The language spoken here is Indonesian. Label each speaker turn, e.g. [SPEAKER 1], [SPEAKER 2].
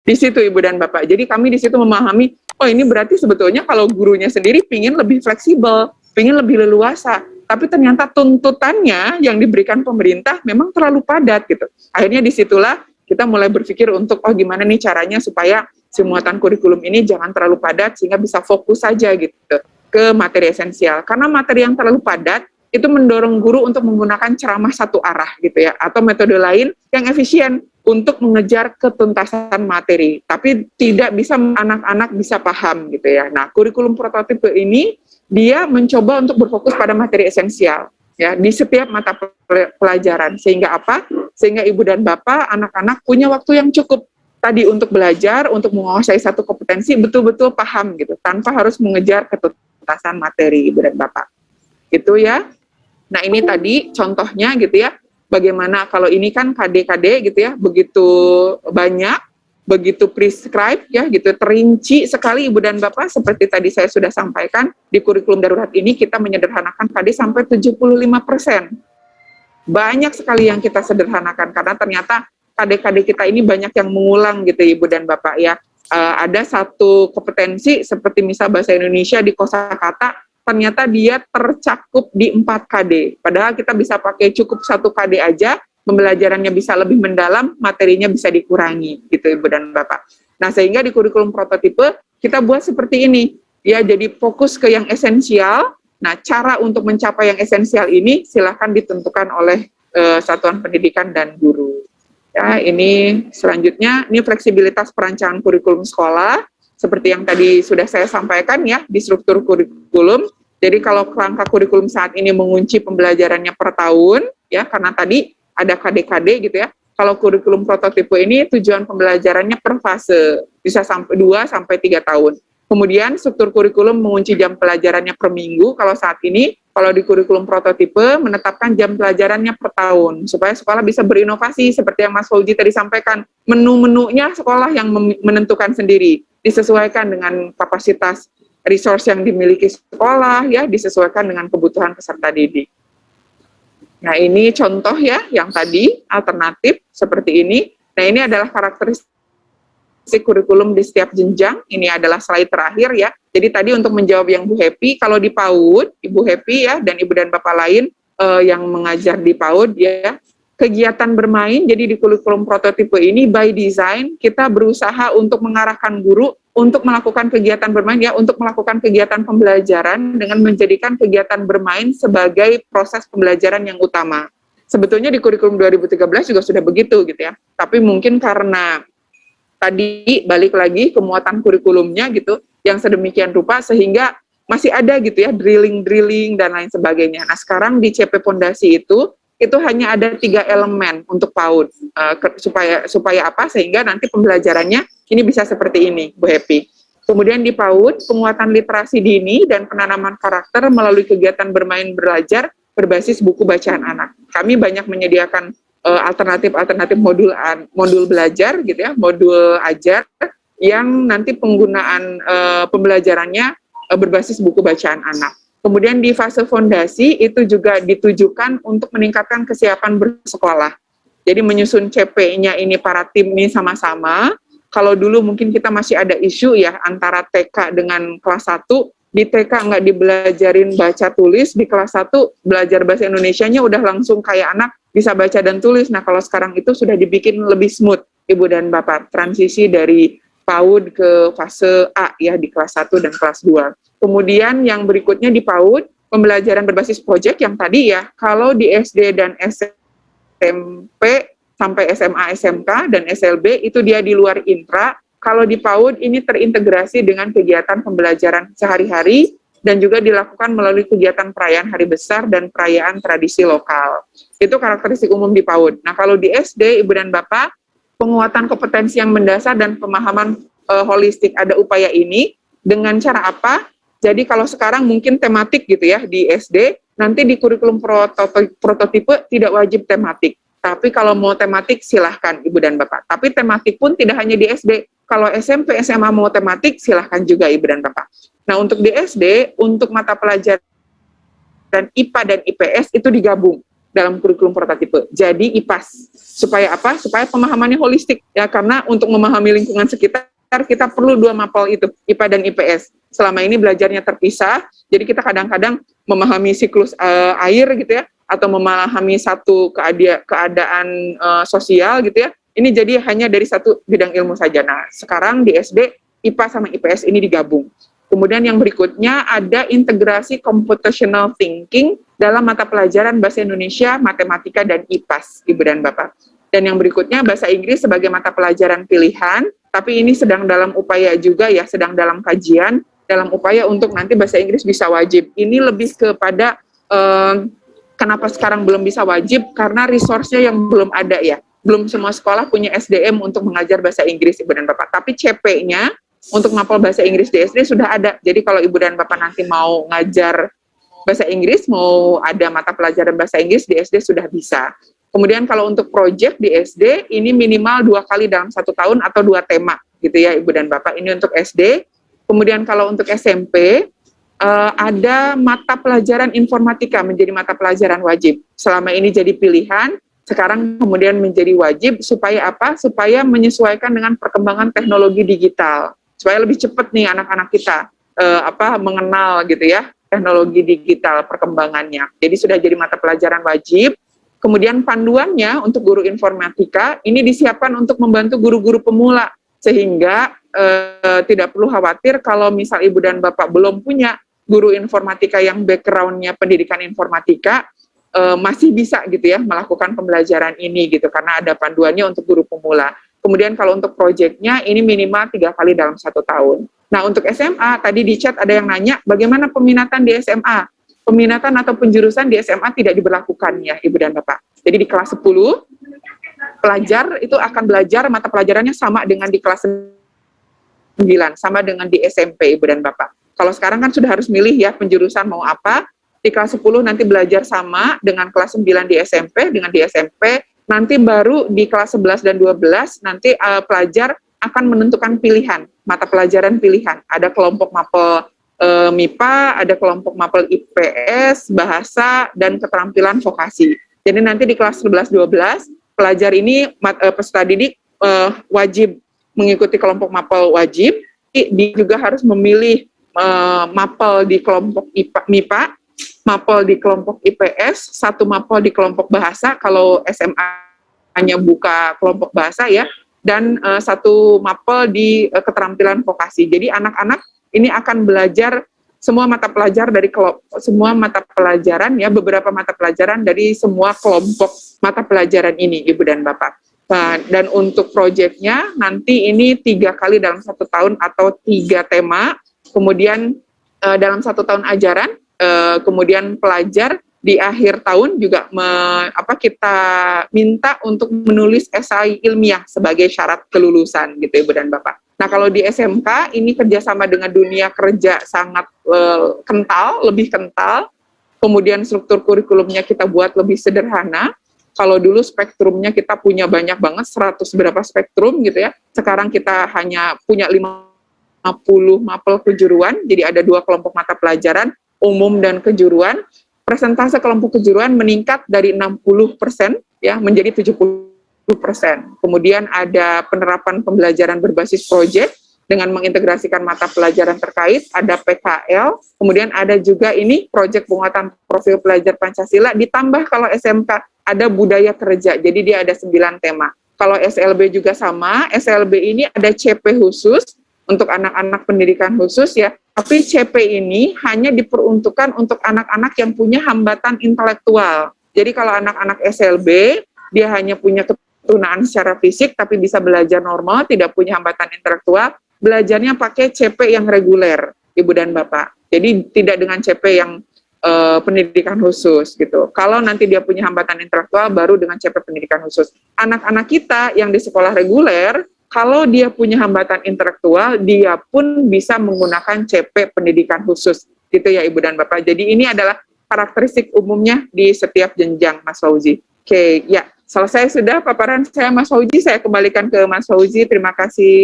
[SPEAKER 1] Di situ Ibu dan Bapak. Jadi kami di situ memahami, oh ini berarti sebetulnya kalau gurunya sendiri pingin lebih fleksibel, pingin lebih leluasa, tapi ternyata tuntutannya yang diberikan pemerintah memang terlalu padat gitu. Akhirnya disitulah kita mulai berpikir untuk, oh gimana nih caranya supaya si muatan kurikulum ini jangan terlalu padat sehingga bisa fokus saja gitu ke materi esensial. Karena materi yang terlalu padat itu mendorong guru untuk menggunakan ceramah satu arah gitu ya, atau metode lain yang efisien untuk mengejar ketuntasan materi, tapi tidak bisa anak-anak bisa paham gitu ya. Nah, kurikulum prototipe ini dia mencoba untuk berfokus pada materi esensial ya di setiap mata pelajaran, sehingga apa? Sehingga ibu dan bapak, anak-anak punya waktu yang cukup tadi untuk belajar, untuk menguasai satu kompetensi betul-betul paham gitu, tanpa harus mengejar ketuntasan materi ibu dan bapak. Gitu ya. Nah, ini tadi contohnya gitu ya. Bagaimana kalau ini kan KD-KD gitu ya, begitu banyak, begitu prescribe ya gitu, terinci sekali Ibu dan Bapak, seperti tadi saya sudah sampaikan, di kurikulum darurat ini kita menyederhanakan KD sampai 75%. Banyak sekali yang kita sederhanakan, karena ternyata KD-KD kita ini banyak yang mengulang gitu Ibu dan Bapak ya. Ada satu kompetensi seperti misal bahasa Indonesia di kosakata, ternyata dia tercakup di 4 KD. Padahal kita bisa pakai cukup 1 KD aja, pembelajarannya bisa lebih mendalam, materinya bisa dikurangi, gitu Ibu dan Bapak. Nah, sehingga di kurikulum prototipe, kita buat seperti ini. Ya, jadi fokus ke yang esensial. Nah, cara untuk mencapai yang esensial ini, silahkan ditentukan oleh satuan pendidikan dan guru. Ya, ini selanjutnya, ini fleksibilitas perancangan kurikulum sekolah, seperti yang tadi sudah saya sampaikan ya, di struktur kurikulum. Jadi kalau kerangka kurikulum saat ini mengunci pembelajarannya per tahun, ya karena tadi ada KD-KD gitu ya. Kalau kurikulum prototipe ini tujuan pembelajarannya per fase, bisa sampai 2 sampai 3 tahun. Kemudian struktur kurikulum mengunci jam pelajarannya per minggu. Kalau saat ini, kalau di kurikulum prototipe menetapkan jam pelajarannya per tahun supaya sekolah bisa berinovasi seperti yang Mas Fauzi tadi sampaikan. Menu-menunya sekolah yang menentukan sendiri, disesuaikan dengan kapasitas resource yang dimiliki sekolah, ya disesuaikan dengan kebutuhan peserta didik. Nah, ini contoh ya, yang tadi alternatif seperti ini. Nah, ini adalah karakteristik kurikulum di setiap jenjang. Ini adalah slide terakhir ya. Jadi tadi untuk menjawab yang Bu Happy, kalau di PAUD, Ibu Happy ya, dan Ibu dan Bapak lain yang mengajar di PAUD ya, kegiatan bermain, jadi di kurikulum prototipe ini by design kita berusaha untuk mengarahkan guru untuk melakukan kegiatan bermain ya, untuk melakukan kegiatan pembelajaran dengan menjadikan kegiatan bermain sebagai proses pembelajaran yang utama. Sebetulnya di kurikulum 2013 juga sudah begitu gitu ya. Tapi mungkin karena tadi balik lagi kemuatan kurikulumnya gitu yang sedemikian rupa sehingga masih ada gitu ya drilling dan lain sebagainya. Nah, sekarang di CP Pondasi itu hanya ada 3 elemen untuk PAUD supaya apa, sehingga nanti pembelajarannya ini bisa seperti ini, Bu Happy. Kemudian di PAUD, penguatan literasi dini dan penanaman karakter melalui kegiatan bermain belajar berbasis buku bacaan anak. Kami banyak menyediakan alternatif modul belajar gitu ya, modul ajar yang nanti penggunaan pembelajarannya berbasis buku bacaan anak. Kemudian di fase fondasi itu juga ditujukan untuk meningkatkan kesiapan bersekolah. Jadi menyusun CP-nya ini para tim ini sama-sama. Kalau dulu mungkin kita masih ada isu ya antara TK dengan kelas 1, di TK nggak dibelajarin baca tulis, di kelas 1 belajar bahasa Indonesianya udah langsung kayak anak bisa baca dan tulis. Nah, kalau sekarang itu sudah dibikin lebih smooth, Ibu dan Bapak, transisi dari PAUD ke fase A ya di kelas 1 dan kelas 2. Kemudian yang berikutnya di PAUD, pembelajaran berbasis proyek yang tadi ya, kalau di SD dan SMP sampai SMA, SMK, dan SLB itu dia di luar intra. Kalau di PAUD ini terintegrasi dengan kegiatan pembelajaran sehari-hari dan juga dilakukan melalui kegiatan perayaan hari besar dan perayaan tradisi lokal. Itu karakteristik umum di PAUD. Nah, kalau di SD, Ibu dan Bapak, penguatan kompetensi yang mendasar dan pemahaman holistik, ada upaya ini dengan cara apa? Jadi kalau sekarang mungkin tematik gitu ya di SD, nanti di kurikulum prototipe tidak wajib tematik. Tapi kalau mau tematik silahkan Ibu dan Bapak. Tapi tematik pun tidak hanya di SD. Kalau SMP, SMA mau tematik silahkan juga Ibu dan Bapak. Nah, untuk di SD, untuk mata pelajaran IPA dan IPS itu digabung dalam kurikulum prototipe. Jadi IPAS. Supaya apa? Supaya pemahamannya holistik ya, karena untuk memahami lingkungan sekitar kita perlu dua mapel itu, IPA dan IPS. Selama ini belajarnya terpisah, jadi kita kadang-kadang memahami siklus air gitu ya, atau memahami satu keadaan sosial gitu ya. Ini jadi hanya dari satu bidang ilmu saja. Nah, sekarang di SD IPA sama IPS ini digabung. Kemudian yang berikutnya ada integrasi computational thinking dalam mata pelajaran bahasa Indonesia, matematika, dan IPAS, Ibu dan Bapak. Dan yang berikutnya bahasa Inggris sebagai mata pelajaran pilihan, tapi ini sedang dalam upaya juga ya, sedang dalam kajian, dalam upaya untuk nanti bahasa Inggris bisa wajib. Ini lebih kepada kenapa sekarang belum bisa wajib, karena resource-nya yang belum ada ya. Belum semua sekolah punya SDM untuk mengajar bahasa Inggris, Ibu dan Bapak. Tapi CP-nya untuk mapel bahasa Inggris di SD sudah ada. Jadi kalau Ibu dan Bapak nanti mau ngajar bahasa Inggris, mau ada mata pelajaran bahasa Inggris di SD sudah bisa. Kemudian kalau untuk project di SD, ini minimal 2 kali dalam 1 tahun atau 2 tema, gitu ya Ibu dan Bapak. Ini untuk SD. Kemudian kalau untuk SMP, ada mata pelajaran informatika menjadi mata pelajaran wajib. Selama ini jadi pilihan, sekarang kemudian menjadi wajib, supaya apa? Supaya menyesuaikan dengan perkembangan teknologi digital. Supaya lebih cepat nih anak-anak kita mengenal gitu ya teknologi digital perkembangannya. Jadi sudah jadi mata pelajaran wajib. Kemudian panduannya untuk guru informatika ini disiapkan untuk membantu guru-guru pemula, sehingga tidak perlu khawatir kalau misal Ibu dan Bapak belum punya guru informatika yang background-nya pendidikan informatika, masih bisa gitu ya melakukan pembelajaran ini gitu, karena ada panduannya untuk guru pemula. Kemudian kalau untuk proyeknya ini minimal 3 kali dalam 1 tahun. Nah untuk SMA, tadi di chat ada yang nanya bagaimana peminatan di SMA. Peminatan atau penjurusan di SMA tidak diberlakukan ya Ibu dan Bapak. Jadi di kelas 10, pelajar itu akan belajar mata pelajarannya sama dengan di kelas 9, sama dengan di SMP Ibu dan Bapak. Kalau sekarang kan sudah harus milih ya penjurusan mau apa. Di kelas 10 nanti belajar sama dengan kelas 9 di SMP, dengan di SMP. Nanti baru di kelas 11 dan 12 nanti pelajar akan menentukan pilihan, mata pelajaran pilihan. Ada kelompok mapel MIPA, ada kelompok mapel IPS, bahasa, dan keterampilan vokasi. Jadi nanti di kelas 11-12, pelajar ini, peserta didik wajib mengikuti kelompok mapel wajib, dia juga harus memilih mapel di kelompok MIPA, mapel di kelompok IPS, 1 mapel di kelompok bahasa, kalau SMA hanya buka kelompok bahasa ya, dan 1 mapel di keterampilan vokasi. Jadi anak-anak ini akan belajar semua mata pelajaran dari semua mata pelajaran ya, beberapa mata pelajaran dari semua kelompok mata pelajaran ini Ibu dan Bapak. Nah, dan untuk proyeknya nanti ini 3 kali dalam 1 tahun atau 3 tema, kemudian dalam 1 tahun ajaran. Kemudian pelajar di akhir tahun juga kita minta untuk menulis esai ilmiah sebagai syarat kelulusan gitu Ibu dan Bapak. Nah kalau di SMK ini kerjasama dengan dunia kerja sangat lebih kental, kemudian struktur kurikulumnya kita buat lebih sederhana. Kalau dulu spektrumnya kita punya banyak banget, 100 berapa spektrum gitu ya, sekarang kita hanya punya 50 mapel kejuruan, jadi ada 2 kelompok mata pelajaran, umum dan kejuruan. Persentase kelompok kejuruan meningkat dari 60% ya menjadi 70%. Kemudian ada penerapan pembelajaran berbasis proyek dengan mengintegrasikan mata pelajaran terkait, ada PKL, kemudian ada juga ini proyek penguatan profil pelajar Pancasila, ditambah kalau SMK ada budaya kerja, jadi dia ada 9 tema. Kalau SLB juga sama, SLB ini ada CP khusus untuk anak-anak pendidikan khusus ya, tapi CP ini hanya diperuntukkan untuk anak-anak yang punya hambatan intelektual. Jadi kalau anak-anak SLB, dia hanya punya ketunaan secara fisik, tapi bisa belajar normal, tidak punya hambatan intelektual, belajarnya pakai CP yang reguler, Ibu dan Bapak. Jadi tidak dengan CP yang pendidikan khusus gitu. Kalau nanti dia punya hambatan intelektual, baru dengan CP pendidikan khusus. Anak-anak kita yang di sekolah reguler, kalau dia punya hambatan intelektual, dia pun bisa menggunakan CP pendidikan khusus, gitu ya Ibu dan Bapak. Jadi ini adalah karakteristik umumnya di setiap jenjang, Mas Fauzi. Oke, ya, selesai sudah paparan saya Mas Fauzi, saya kembalikan ke Mas Fauzi, terima kasih.